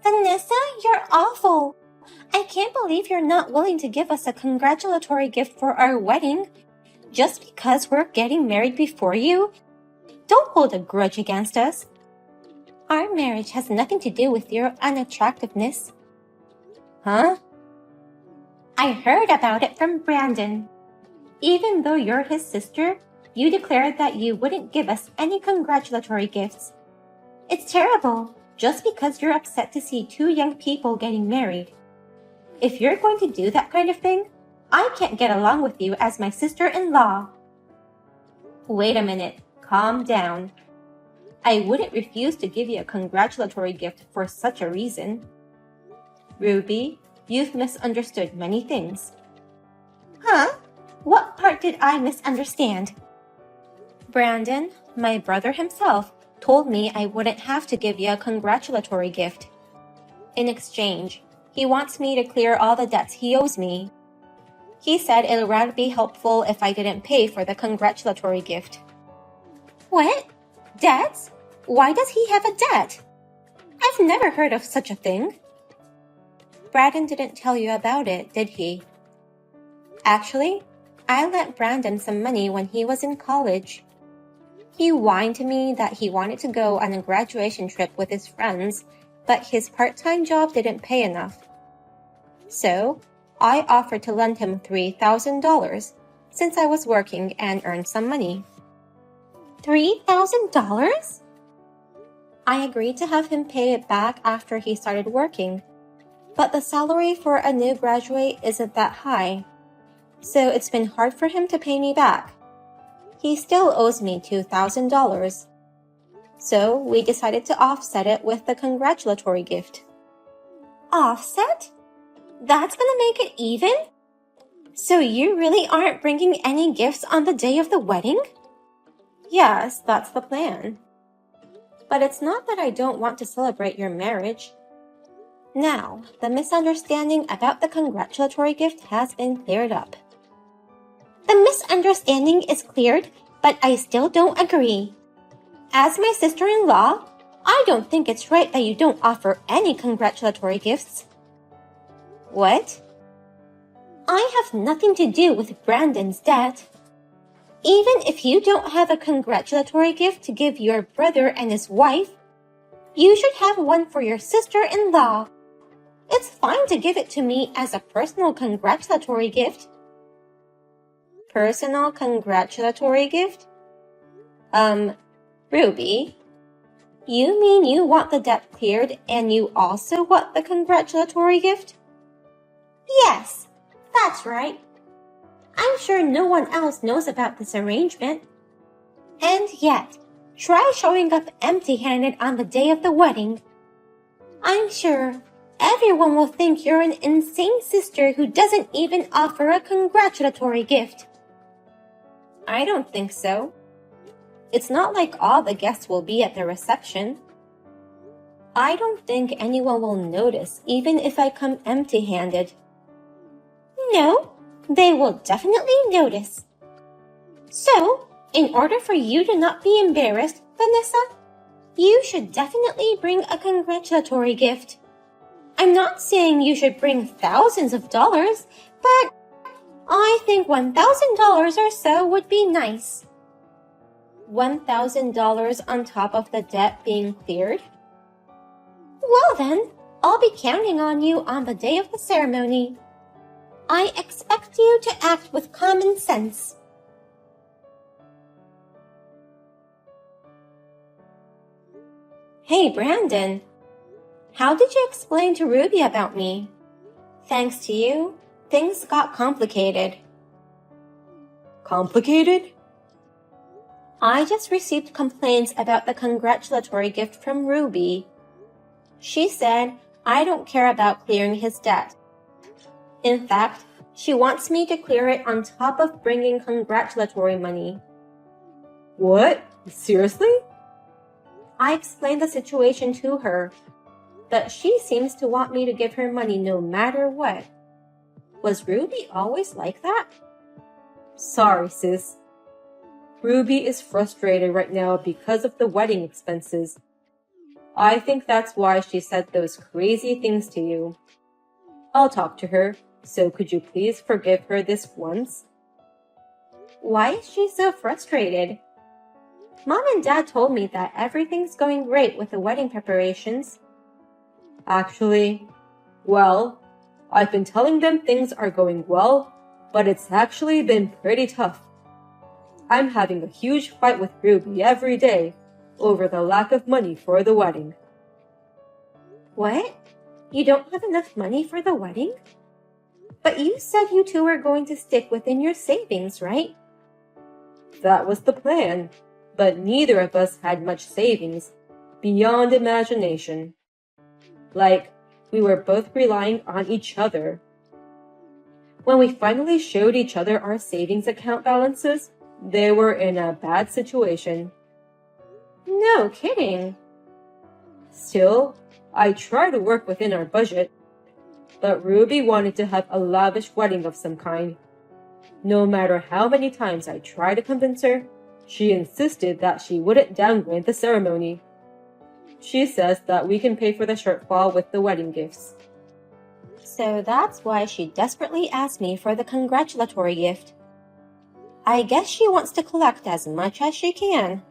Vanessa, you're awful. I can't believe you're not willing to give us a congratulatory gift for our wedding. Just because we're getting married before you? Don't hold a grudge against us. Our marriage has nothing to do with your unattractiveness. Huh? I heard about it from Brandon. Even though you're his sister, you declared that you wouldn't give us any congratulatory gifts. It's terrible, just because you're upset to see two young people getting married. If you're going to do that kind of thing, I can't get along with you as my sister-in-law. Wait a minute, calm down. I wouldn't refuse to give you a congratulatory gift for such a reason. Ruby, you've misunderstood many things. Huh? What part did I misunderstand? Brandon, my brother himself, told me I wouldn't have to give you a congratulatory gift. In exchange, he wants me to clear all the debts he owes me. He said it would be helpful if I didn't pay for the congratulatory gift. What? Debts? Why does he have a debt? I've never heard of such a thing. Brandon didn't tell you about it, did he? Actually, I lent Brandon some money when he was in college. He whined to me that he wanted to go on a graduation trip with his friends, but his part-time job didn't pay enough. So, I offered to lend him $3,000 since I was working and earned some money. $3,000? I agreed to have him pay it back after he started working, but the salary for a new graduate isn't that high, so it's been hard for him to pay me back. He still owes me $2,000. So we decided to offset it with the congratulatory gift. Offset? That's gonna make it even? So you really aren't bringing any gifts on the day of the wedding? Yes, that's the plan. But it's not that I don't want to celebrate your marriage. Now, the misunderstanding about the congratulatory gift has been cleared up. The misunderstanding is cleared, but I still don't agree. As my sister-in-law, I don't think it's right that you don't offer any congratulatory gifts. What? I have nothing to do with Brandon's debt. Even if you don't have a congratulatory gift to give your brother and his wife, you should have one for your sister-in-law. It's fine to give it to me as a personal congratulatory gift. Personal congratulatory gift? Ruby, you mean you want the debt cleared and you also want the congratulatory gift? Yes, that's right. I'm sure no one else knows about this arrangement. And yet, try showing up empty-handed on the day of the wedding. I'm sure everyone will think you're an insane sister who doesn't even offer a congratulatory gift. I don't think so. It's not like all the guests will be at the reception. I don't think anyone will notice even if I come empty-handed. No, they will definitely notice. So, in order for you to not be embarrassed, Vanessa, you should definitely bring a congratulatory gift. I'm not saying you should bring thousands of dollars, but I think $1,000 or so would be nice. $1,000 on top of the debt being cleared? Well then, I'll be counting on you on the day of the ceremony. I expect you to act with common sense. Hey, Brandon. How did you explain to Ruby about me? Thanks to you, things got complicated. Complicated? I just received complaints about the congratulatory gift from Ruby. She said I don't care about clearing his debt. In fact, she wants me to clear it on top of bringing congratulatory money. What? Seriously? I explained the situation to her, but she seems to want me to give her money no matter what. Was Ruby always like that? Sorry, sis. Ruby is frustrated right now because of the wedding expenses. I think that's why she said those crazy things to you. I'll talk to her, so could you please forgive her this once? Why is she so frustrated? Mom and Dad told me that everything's going great with the wedding preparations. Actually, well, I've been telling them things are going well, but it's actually been pretty tough. I'm having a huge fight with Ruby every day over the lack of money for the wedding. What? You don't have enough money for the wedding? But you said you two were going to stick within your savings, right? That was the plan, but neither of us had much savings, beyond imagination. Like, we were both relying on each other. When we finally showed each other our savings account balances, they were in a bad situation. No kidding. Still, I try to work within our budget, but Ruby wanted to have a lavish wedding of some kind. No matter how many times I tried to convince her, she insisted that she wouldn't downgrade the ceremony. She says that we can pay for the shortfall with the wedding gifts. So that's why she desperately asked me for the congratulatory gift. I guess she wants to collect as much as she can.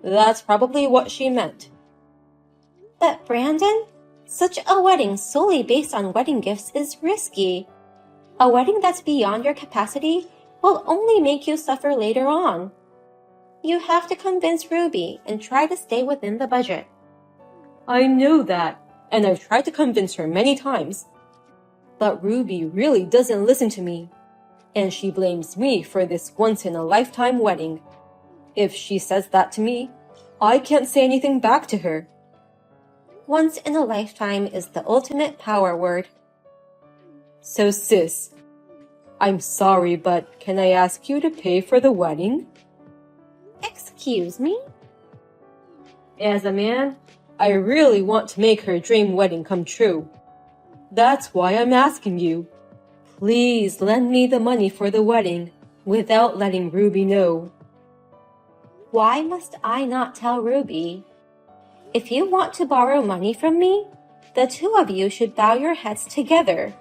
That's probably what she meant. But Brandon, such a wedding solely based on wedding gifts is risky. A wedding that's beyond your capacity will only make you suffer later on. You have to convince Ruby and try to stay within the budget. I know that, and I've tried to convince her many times. But Ruby really doesn't listen to me, and she blames me for this once-in-a-lifetime wedding. If she says that to me, I can't say anything back to her. Once in a lifetime is the ultimate power word. So sis, I'm sorry, but can I ask you to pay for the wedding? Excuse me? As a man, I really want to make her dream wedding come true. That's why I'm asking you. Please lend me the money for the wedding without letting Ruby know. Why must I not tell Ruby? If you want to borrow money from me, the two of you should bow your heads together.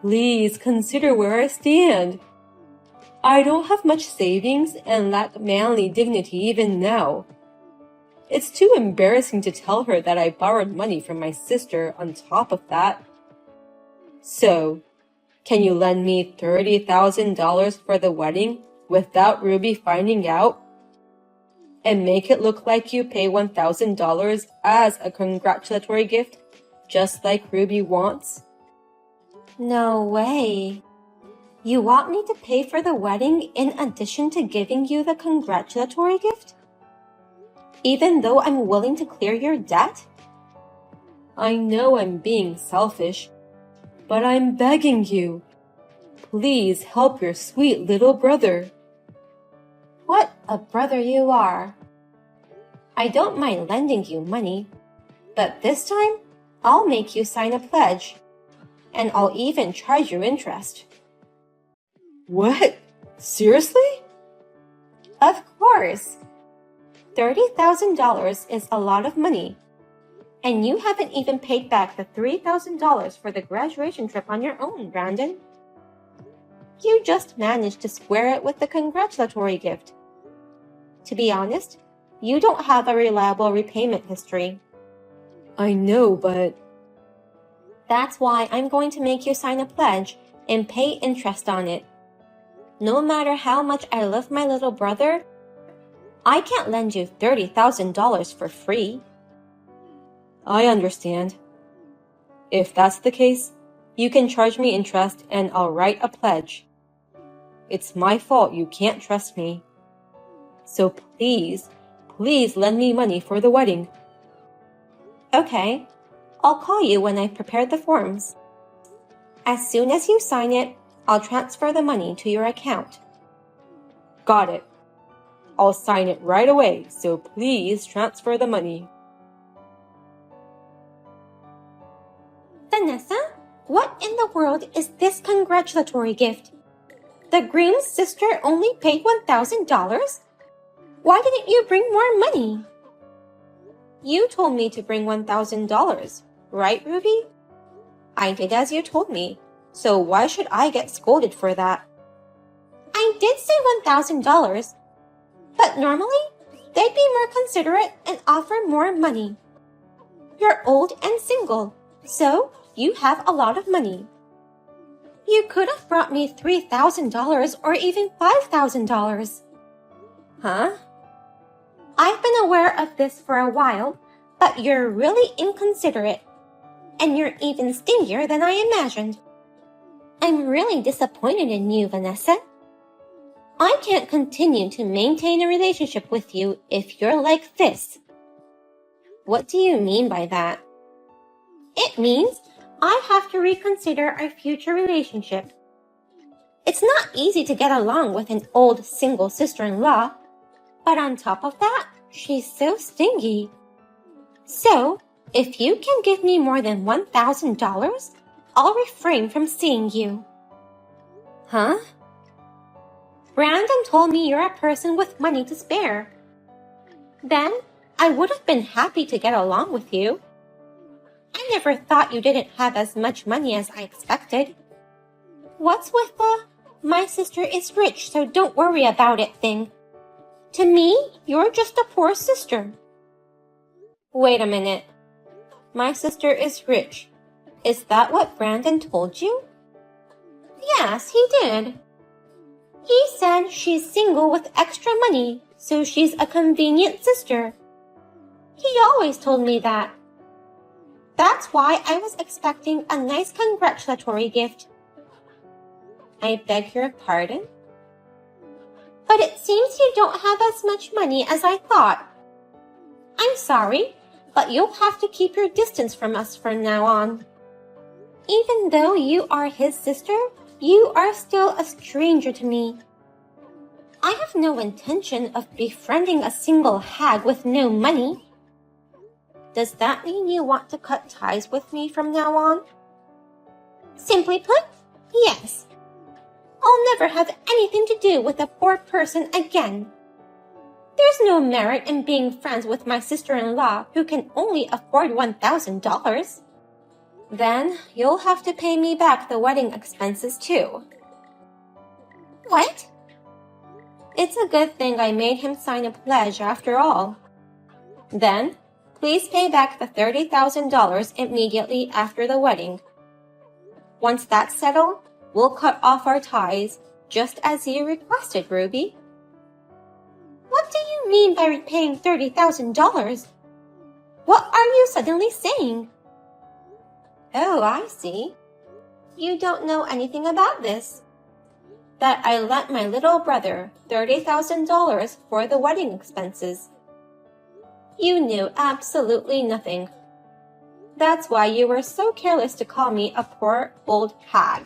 Please consider where I stand. I don't have much savings and lack manly dignity even now. It's too embarrassing to tell her that I borrowed money from my sister on top of that. So, can you lend me $30,000 for the wedding without Ruby finding out? And make it look like you pay $1,000 as a congratulatory gift, just like Ruby wants? No way. You want me to pay for the wedding in addition to giving you the congratulatory gift? Even though I'm willing to clear your debt? I know I'm being selfish, but I'm begging you. Please help your sweet little brother. What a brother you are. I don't mind lending you money, but this time I'll make you sign a pledge, and I'll even charge you interest. What? Seriously? Of course. $30,000 is a lot of money, and you haven't even paid back the $3,000 for the graduation trip on your own, Brandon. You just managed to square it with the congratulatory gift. To be honest, you don't have a reliable repayment history. I know, but... That's why I'm going to make you sign a pledge and pay interest on it. No matter how much I love my little brother, I can't lend you $30,000 for free. I understand. If that's the case, you can charge me interest and I'll write a pledge. It's my fault you can't trust me. So please lend me money for the wedding. Okay, I'll call you when I've prepared the forms. As soon as you sign it, I'll transfer the money to your account. Got it. I'll sign it right away, so please transfer the money. Vanessa, what in the world is this congratulatory gift? The groom's sister only paid $1,000? Why didn't you bring more money? You told me to bring $1,000, right, Ruby? I did as you told me, so why should I get scolded for that? I did say $1,000, but normally they'd be more considerate and offer more money. You're old and single, so you have a lot of money. You could have brought me $3,000 or even $5,000. Huh? I've been aware of this for a while, but you're really inconsiderate. And you're even stingier than I imagined. I'm really disappointed in you, Vanessa. I can't continue to maintain a relationship with you if you're like this. What do you mean by that? It means I have to reconsider our future relationship. It's not easy to get along with an old single sister-in-law, but on top of that, she's so stingy. So, if you can give me more than $1,000, I'll refrain from seeing you. Huh? Brandon told me you're a person with money to spare. Then, I would have been happy to get along with you. I never thought you didn't have as much money as I expected. What's with the, my sister is rich, so don't worry about it thing? To me, you're just a poor sister. Wait a minute. My sister is rich. Is that what Brandon told you? Yes, he did. He said she's single with extra money, so she's a convenient sister. He always told me that. That's why I was expecting a nice congratulatory gift. I beg your pardon? But it seems you don't have as much money as I thought. I'm sorry, but you'll have to keep your distance from us from now on. Even though you are his sister, you are still a stranger to me. I have no intention of befriending a single hag with no money. Does that mean you want to cut ties with me from now on? Simply put, yes. I'll never have anything to do with a poor person again. There's no merit in being friends with my sister-in-law who can only afford $1,000. Then you'll have to pay me back the wedding expenses too. What? It's a good thing I made him sign a pledge after all. Then, please pay back the $30,000 immediately after the wedding. Once that's settled, we'll cut off our ties, just as you requested, Ruby. What do you mean by repaying $30,000? What are you suddenly saying? Oh, I see. You don't know anything about this. That I lent my little brother $30,000 for the wedding expenses. You knew absolutely nothing. That's why you were so careless to call me a poor old hag.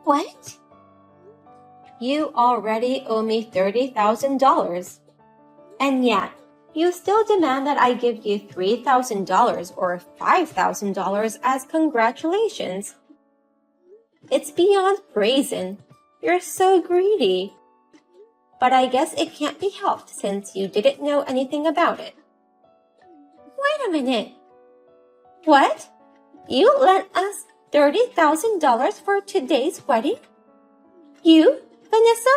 What? You already owe me $30,000. And yet, you still demand that I give you $3,000 or $5,000 as congratulations. It's beyond brazen. You're so greedy. But I guess it can't be helped since you didn't know anything about it. Wait a minute. What? You lent us $30,000 for today's wedding? You, Vanessa?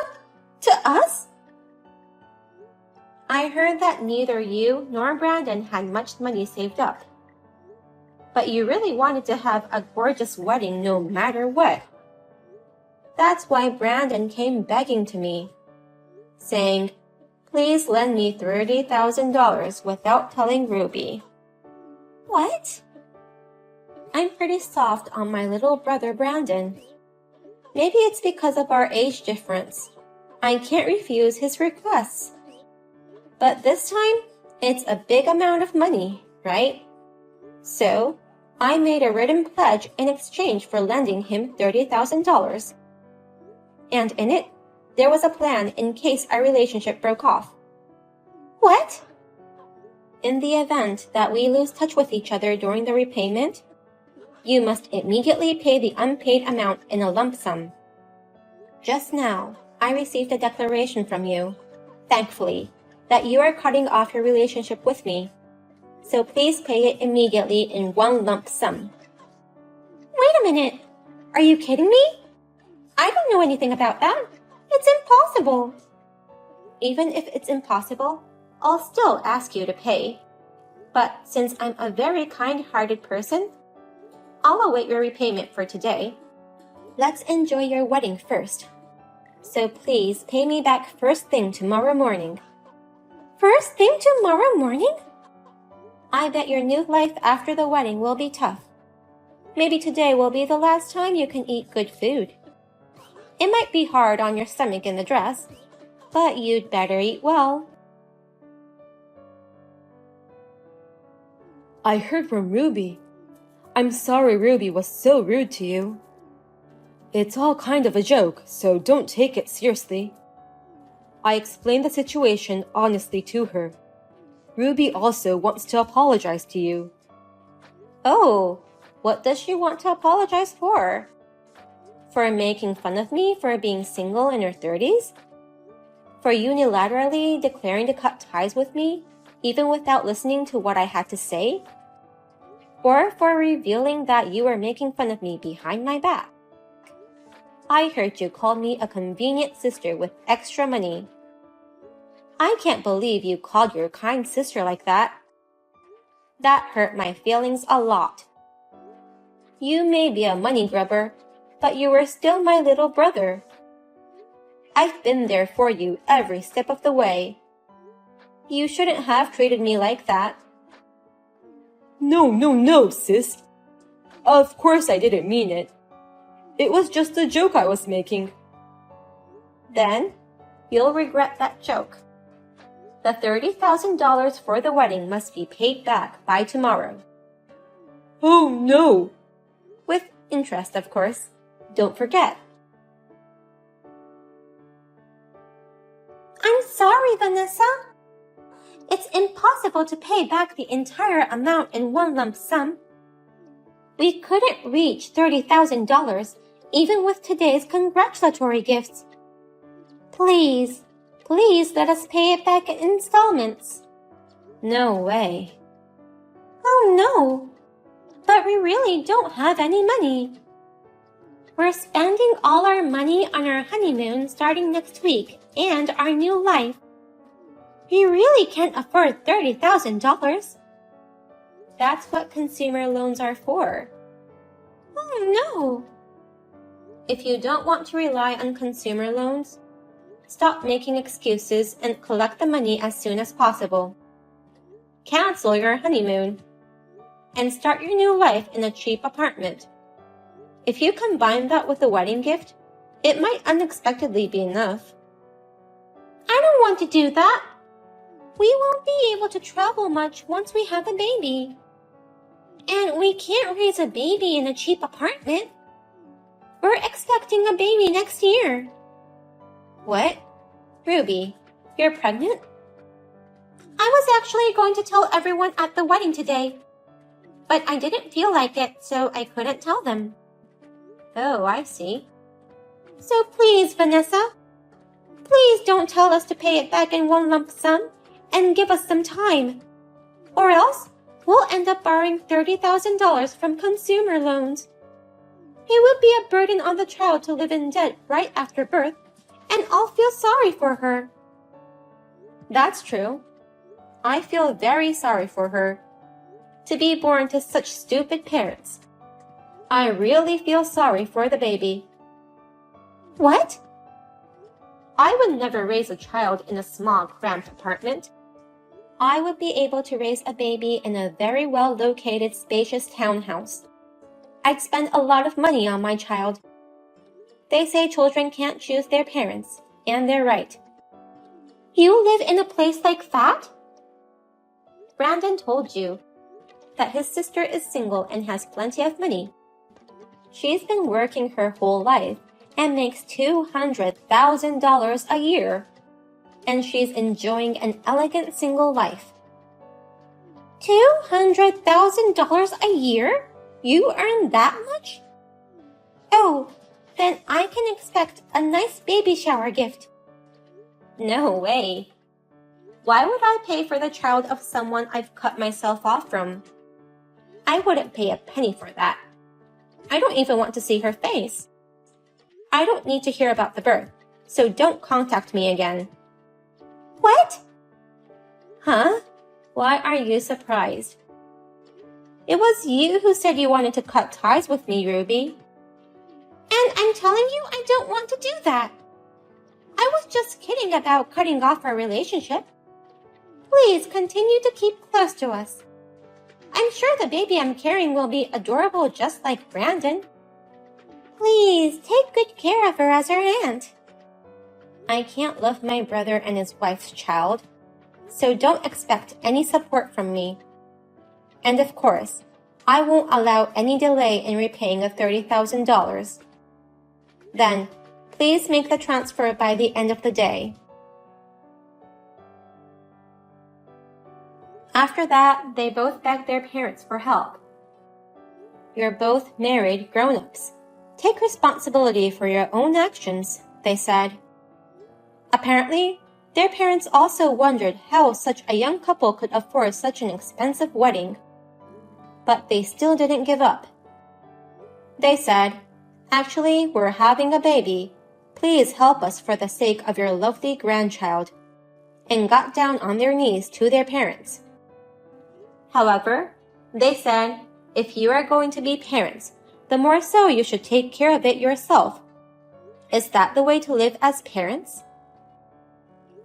To us? I heard that neither you nor Brandon had much money saved up. But you really wanted to have a gorgeous wedding no matter what. That's why Brandon came begging to me, saying, please lend me $30,000 without telling Ruby. What? I'm pretty soft on my little brother Brandon. Maybe it's because of our age difference. I can't refuse his requests. But this time, it's a big amount of money, right? So, I made a written pledge in exchange for lending him $30,000. And in it, there was a plan in case our relationship broke off. What? In the event that we lose touch with each other during the repayment, you must immediately pay the unpaid amount in a lump sum. Just now, I received a declaration from you, thankfully, that you are cutting off your relationship with me, So please pay it immediately in one lump sum. Wait a minute. Are you kidding me? I don't know anything about that. It's impossible. Even if it's impossible, I'll still ask you to pay. But since I'm a very kind-hearted person, I'll await your repayment for today. Let's enjoy your wedding first. So please pay me back first thing tomorrow morning. First thing tomorrow morning? I bet your new life after the wedding will be tough. Maybe today will be the last time you can eat good food. It might be hard on your stomach in the dress, but you'd better eat well. I heard from Ruby. I'm sorry Ruby was so rude to you. It's all kind of a joke, so don't take it seriously. I explained the situation honestly to her. Ruby also wants to apologize to you. Oh, what does she want to apologize for? For making fun of me for being single in her 30s? For unilaterally declaring to cut ties with me, even without listening to what I had to say? Or for revealing that you were making fun of me behind my back? I heard you called me a convenient sister with extra money. I can't believe you called your kind sister like that. That hurt my feelings a lot. You may be a money grubber, but you were still my little brother. I've been there for you every step of the way. You shouldn't have treated me like that. No, sis. Of course I didn't mean it. It was just a joke I was making. Then, you'll regret that joke. The $30,000 for the wedding must be paid back by tomorrow. Oh no! With interest, of course. Don't forget. I'm sorry, Vanessa. It's impossible to pay back the entire amount in one lump sum. We couldn't reach $30,000 even with today's congratulatory gifts. Please let us pay it back in installments. No way. Oh no, but we really don't have any money. We're spending all our money on our honeymoon starting next week and our new life. We really can't afford $30,000. That's what consumer loans are for. Oh no! If you don't want to rely on consumer loans, stop making excuses and collect the money as soon as possible. Cancel your honeymoon and start your new life in a cheap apartment. If you combine that with the wedding gift, it might unexpectedly be enough. I don't want to do that. We won't be able to travel much once we have a baby. And we can't raise a baby in a cheap apartment. We're expecting a baby next year. What? Ruby, you're pregnant? I was actually going to tell everyone at the wedding today, but I didn't feel like it, so I couldn't tell them. Oh, I see. So please, Vanessa, please don't tell us to pay it back in one lump sum and give us some time. Or else, we'll end up borrowing $30,000 from consumer loans. It would be a burden on the child to live in debt right after birth, and I'll feel sorry for her. That's true. I feel very sorry for her. To be born to such stupid parents. I really feel sorry for the baby. What? I would never raise a child in a small, cramped apartment. I would be able to raise a baby in a very well-located, spacious townhouse. I'd spend a lot of money on my child. They say children can't choose their parents, and they're right. You live in a place like that? Brandon told you that his sister is single and has plenty of money. She's been working her whole life and makes $200,000 a year, and she's enjoying an elegant single life. $200,000 a year? You earn that much? Oh, then I can expect a nice baby shower gift. No way. Why would I pay for the child of someone I've cut myself off from? I wouldn't pay a penny for that. I don't even want to see her face. I don't need to hear about the birth, so don't contact me again. What? Huh? Why are you surprised? It was you who said you wanted to cut ties with me, Ruby. And I'm telling you I don't want to do that. I was just kidding about cutting off our relationship. Please continue to keep close to us. I'm sure the baby I'm carrying will be adorable just like Brandon. Please take good care of her as our aunt. I can't love my brother and his wife's child, so don't expect any support from me. And of course, I won't allow any delay in repaying the $30,000. Then, please make the transfer by the end of the day. After that, they both begged their parents for help. You're both married grown-ups. Take responsibility for your own actions, they said. Apparently, their parents also wondered how such a young couple could afford such an expensive wedding. But they still didn't give up. They said, "Actually, we're having a baby. Please help us for the sake of your lovely grandchild," and got down on their knees to their parents. However, they said, if you are going to be parents, the more so you should take care of it yourself. Is that the way to live as parents?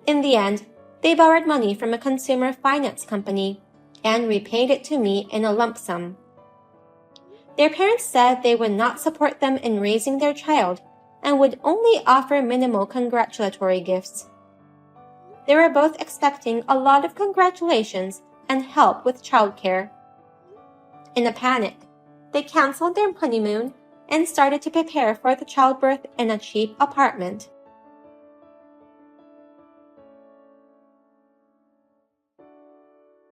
In the end, they borrowed money from a consumer finance company and repaid it to me in a lump sum. Their parents said they would not support them in raising their child and would only offer minimal congratulatory gifts. They were both expecting a lot of congratulations and help with childcare. In a panic, they canceled their honeymoon and started to prepare for the childbirth in a cheap apartment.